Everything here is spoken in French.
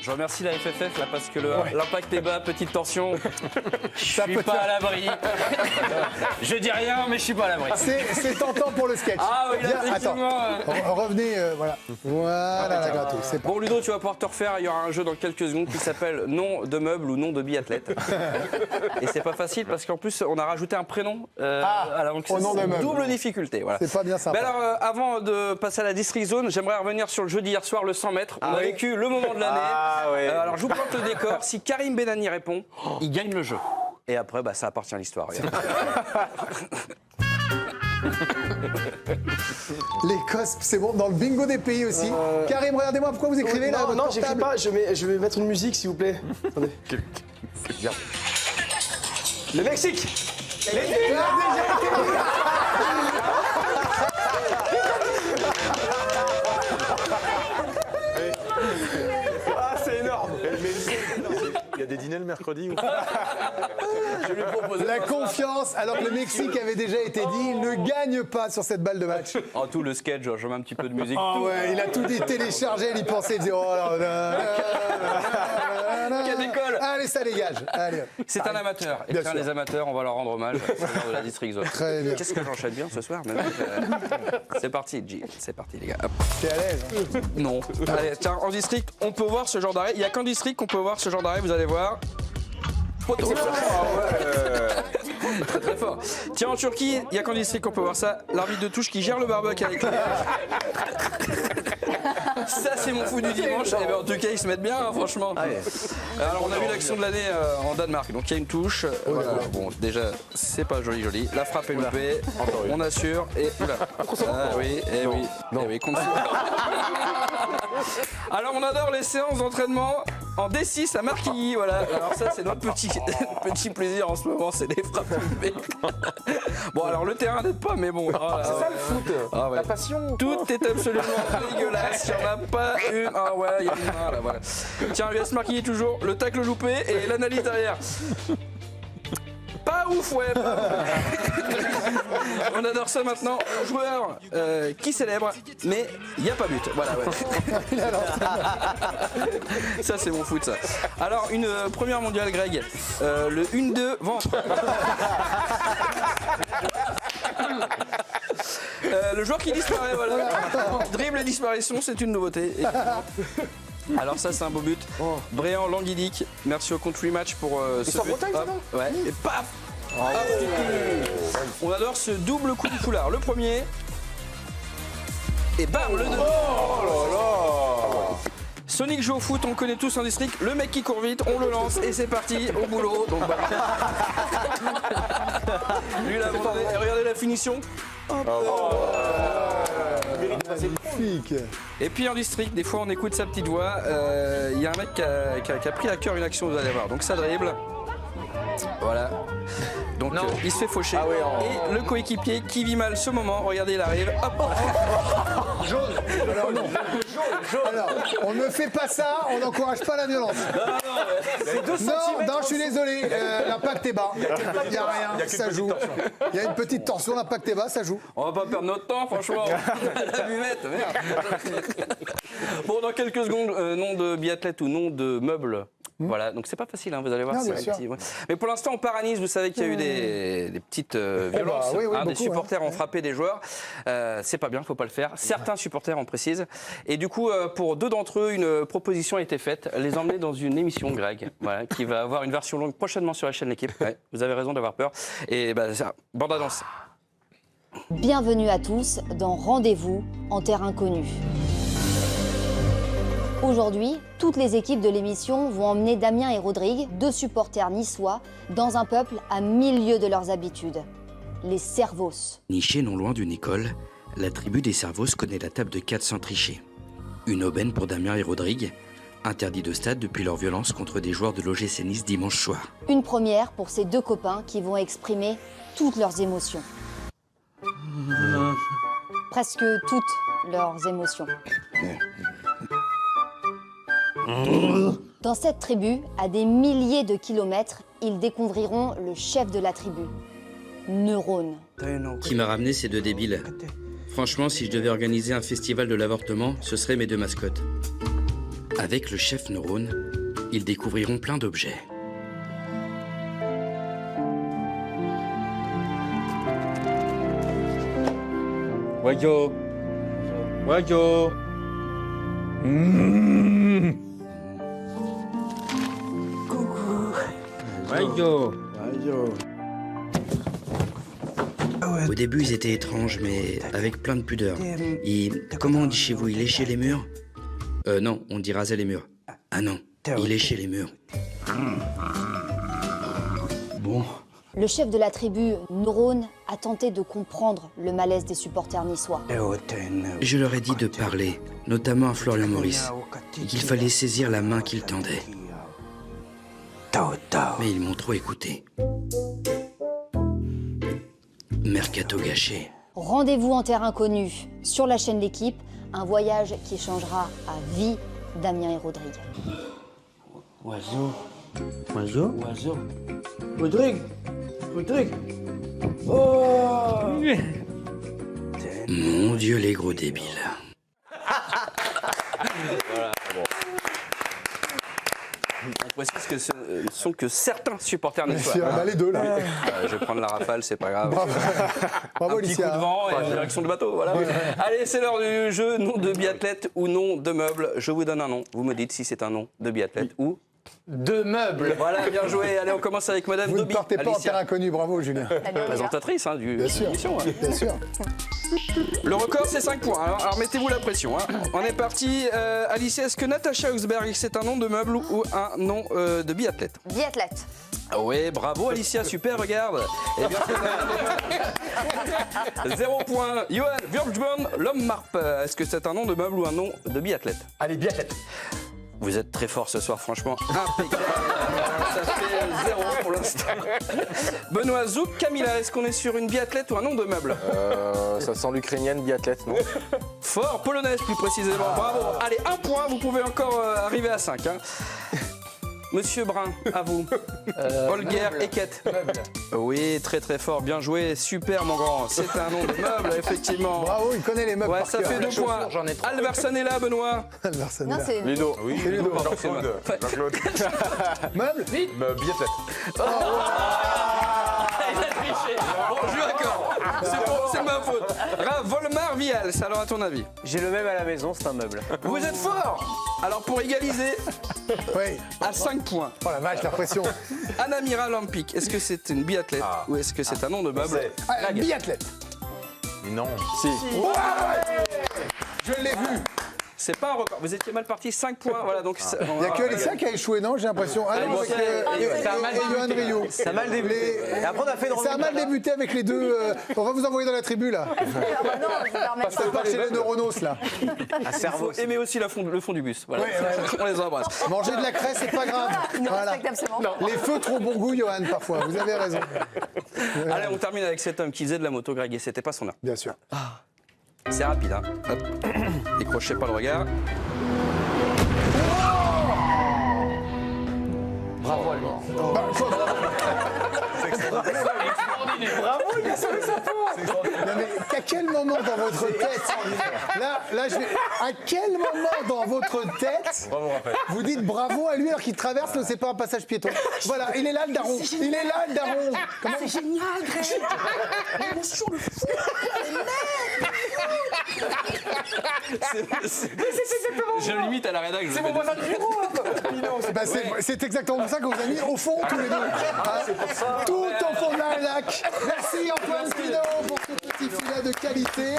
Je remercie la FFF là parce que l'impact est bas, petite tension. Je suis pas à l'abri. Je dis rien, mais je suis pas à l'abri. C'est tentant pour le sketch. Ah oui, là, Bien, effectivement. revenez, voilà. Voilà la gâteau, c'est pas. Bon Ludo, tu vas pouvoir te refaire. Il y aura un jeu dans quelques secondes qui s'appelle nom de meuble ou nom de biathlète. Et c'est pas facile parce qu'en plus on a rajouté un prénom. Au nom de meuble. Double difficulté. Voilà. C'est pas bien sympa. Mais alors, avant de passer à la district zone, j'aimerais revenir sur le jeu d'hier soir, le 100 mètres. On a vécu le moment de l'année. Alors, je vous plante le décor. Si Karim Benani répond, il gagne le jeu. Et après, ça appartient à l'histoire. L'Écosse, c'est bon. Dans le bingo des pays aussi. Karim, regardez-moi, pourquoi vous écrivez là? Non, j'écris pas. Je vais mettre une musique, s'il vous plaît. Attendez. Le Mexique. C'est énorme. Il y a des dîners le mercredi ou... Je lui propose La confiance, alors que le Mexique avait déjà été dit, il ne gagne pas sur cette balle de match. Oh, tout le sketch, je mets un petit peu de musique. Ah ouais, il a tout dit téléchargé, il y pensait, il disait oh là. Quelle école. Allez, ça dégage. Allez. C'est un amateur. Et Bien tiens, sûr. les amateurs, on va leur rendre hommage. C'est l'heure de la district zone. Très bien. Qu'est-ce que j'enchaîne bien ce soir même. C'est parti, G. C'est parti, les gars. Hop. T'es à l'aise. Non. Allez, tiens, en district, on peut voir ce genre d'arrêt. Il n'y a qu'en district qu'on peut voir ce genre d'arrêt, vous allez voir. Poteau. Très très fort. Tiens, en Turquie, il n'y a qu'en district qu'on peut voir ça. L'arbitre de touche qui gère le barbecue avec les... Ça, c'est mon fou du dimanche. Et ben, en tout cas, ils se mettent bien, hein, franchement. Alors, on a vu l'action de l'année en Danemark. Donc, il y a une touche. Voilà. Bon, déjà, c'est pas joli, joli. La frappe est loupée. On assure. Et oula. Ah oui, et oui. Eh oui, contre- Alors, on adore les séances d'entraînement en D6 à Marquilly. Voilà. Alors, ça, c'est notre petit plaisir en ce moment. C'est les frappes loupées. Bon, alors, le terrain n'aide pas, mais bon. Ah, C'est ça le foot. ah, ouais. La passion. Tout est absolument dégueulasse. Il n'y en a pas une. Ah ouais, il y a une main là, voilà. Tiens, US Marquilly toujours. Le tacle loupé et l'analyse derrière. Pas ouf, ouais. Pas ouf. On adore ça maintenant. Joueur qui célèbre, mais il n'y a pas but. Voilà, ouais. Ça, c'est mon foot, ça. Alors, une première mondiale, Greg. Le 1-2 ventre. Le joueur qui disparaît, voilà. Dribble et disparition, c'est une nouveauté. Alors ça, c'est un beau but. Bréant Languidic, merci au Country Match pour ce sont en but. Bretagne, ça, Hop, non ouais. Et paf. On adore ce double coup de foulard. Le premier. Et bam, le deuxième. Sonic joue au foot, on le connaît tous en district. Le mec qui court vite, on le lance et c'est parti, au boulot. Donc, bah. Lui, là, regardez la finition. Magnifique. Et puis en district, des fois on écoute sa petite voix. Il y a un mec qui a pris à cœur une action, vous allez voir. Donc ça dribble. Voilà. Donc il se fait faucher. Et le coéquipier qui vit mal ce moment, regardez, il arrive. Hop. Alors non. Alors, on ne fait pas ça, on n'encourage pas la violence. Non, je suis désolé, l'impact est bas. Il n'y a rien, ça joue. Il y a une petite tension, l'impact est bas, ça joue. On va pas perdre notre temps, franchement. La buvette, merde. Bon, dans quelques secondes, nom de biathlète ou nom de meuble. Voilà, donc c'est pas facile, hein, vous allez voir. Non, C'est bien sûr. petit, ouais. Mais pour l'instant, on part à Nice, vous savez qu'il y a eu des petites violences. oui, Des beaucoup, supporters ouais. ont frappé des joueurs. C'est pas bien, faut pas le faire. Certains supporters, on précise. Et du coup, pour deux d'entre eux, une proposition a été faite. Les emmener dans une émission, Greg, voilà, qui va avoir une version longue prochainement sur la chaîne L'équipe. Ouais, vous avez raison d'avoir peur. Et ça, bande annonce. Bienvenue à tous dans Rendez-vous en terre inconnue. Aujourd'hui, toutes les équipes de l'émission vont emmener Damien et Rodrigue, deux supporters niçois, dans un peuple à 1000 lieues de leurs habitudes, les Servos. Nichée non loin d'une école, la tribu des Servos connaît la table de 400 trichés. Une aubaine pour Damien et Rodrigue, interdits de stade depuis leur violence contre des joueurs de l'OGC Nice dimanche soir. Une première pour ces deux copains qui vont exprimer toutes leurs émotions. Presque toutes leurs émotions. Dans cette tribu, à des milliers de kilomètres, ils découvriront le chef de la tribu, Neurone. Qui m'a ramené ces deux débiles? Franchement, si je devais organiser un festival de l'avortement, ce seraient mes deux mascottes. Avec le chef neurone, ils découvriront plein d'objets. Wayo. Wayo. Wayo. Au début, ils étaient étranges, mais avec plein de pudeur. Comment on dit chez vous, il léchait les murs? Non, on dit raser les murs. Ah non, il léchait les murs. Bon. Le chef de la tribu, Neurone, a tenté de comprendre le malaise des supporters niçois. Je leur ai dit de parler, notamment à Florian Maurice, et qu'il fallait saisir la main qu'il tendait. Mais ils m'ont trop écouté. Mercato gâché. Rendez-vous en terre inconnue, sur la chaîne L'équipe, un voyage qui changera à vie Damien et Rodrigue. Oiseau. Oiseau. Oiseau. Rodrigue. Rodrigue. Oh. Mon Dieu, les gros débiles. On précise que ce ne sont que certains supporters niçois. On a les deux, là. Je vais prendre la rafale, c'est pas grave. Bravo, Un petit coup de Alicia. vent et en direction du bateau, voilà. Allez, c'est l'heure du jeu, nom de biathlète ou nom de meuble. Je vous donne un nom, vous me dites si c'est un nom de biathlète ou... De meubles. Voilà, bien joué. Allez, on commence avec Madame Vous ne Dobi. partez pas en Alicia, terre inconnue, bravo Julien. présentatrice du Bien sûr, émission, hein. bien sûr. Le record, c'est 5 points. Alors mettez-vous la pression. Hein. On est parti. Alicia, est-ce que Natacha Huxberg, c'est un nom de meuble ou un nom de biathlète? Biathlète. Ah ouais, bravo Alicia, super, regarde. Eh bien, 0 point. Johan Björkman, l'homme marpe. Est-ce que c'est un nom de meuble ou un nom de biathlète? Allez, biathlète. Vous êtes très fort ce soir, franchement. Impeccable. Ça fait 0 pour l'instant. Benoît Zouk, Camilla, est-ce qu'on est sur une biathlète ou un nom de meuble? Ça sent l'ukrainienne biathlète, non? Fort, polonaise plus précisément. Bravo. Allez, 1 point, vous pouvez encore arriver à 5. Hein. Monsieur Brun, à vous. Holger Eket. Oui, très très fort, bien joué, super mon grand. C'est un nom de meuble, effectivement. Bravo, il connaît les meubles Ouais, par ça cœur. fait 2 points. Alverson est là, Benoît. Personne Non, là. c'est... Ludo. Oui, C'est Ludo. Jean-Claude. Jean-Claude. Meuble Biathlète. Il a triché. Bon, je lui accorde. C'est ma faute. Volmar Vial, alors à ton avis? J'ai le même à la maison, c'est un meuble. Vous êtes fort. Alors pour égaliser, Oui. à 5 points. Oh la vache, la pression. Anamira Lampic, est-ce que c'est une biathlète ou est-ce que c'est un nom de meuble? Ah, biathlète. Mais non. Si. Je l'ai vu. C'est pas un record. Vous étiez mal parti, 5 points. Voilà, donc Il n'y a que Alicia qui a échoué, non? J'ai l'impression. Ah non, avec Johan Rio. Ça a mal débuté. Et après, on a fait une Ça a mal débuté avec les deux. On va vous envoyer dans la tribu, là. Ah bah non, je vais remettre Ça part chez les neuronos, là. un cerveau. Aimer aussi le fond du bus. Voilà. On les embrasse. Manger de la craie, c'est pas grave. Voilà. Les feux trop bon goût, Johan, parfois. Vous avez raison. Allez, on termine avec cet homme qui faisait de la moto, Greg, et c'était pas son heure. Bien sûr. C'est rapide, hein. Hop. Décrochez pas le regard. Bravo à lui. Bravo, il a sauvé sa peau. Non mais à quel moment dans votre tête, là je vais, à quel moment dans votre tête, vous dites bravo à lui alors qu'il traverse le c'est pas un passage piéton. Voilà, il est là le daron. Il est là le daron. C'est génial, Greg. Je limite à la rédaction. C'est mon voisin de bureau. Bah, c'est exactement pour ça qu'on vous a mis au fond tous les deux. Hein, tout au fond de la rédac. Merci Antoine Pinault pour ce petit filet de qualité.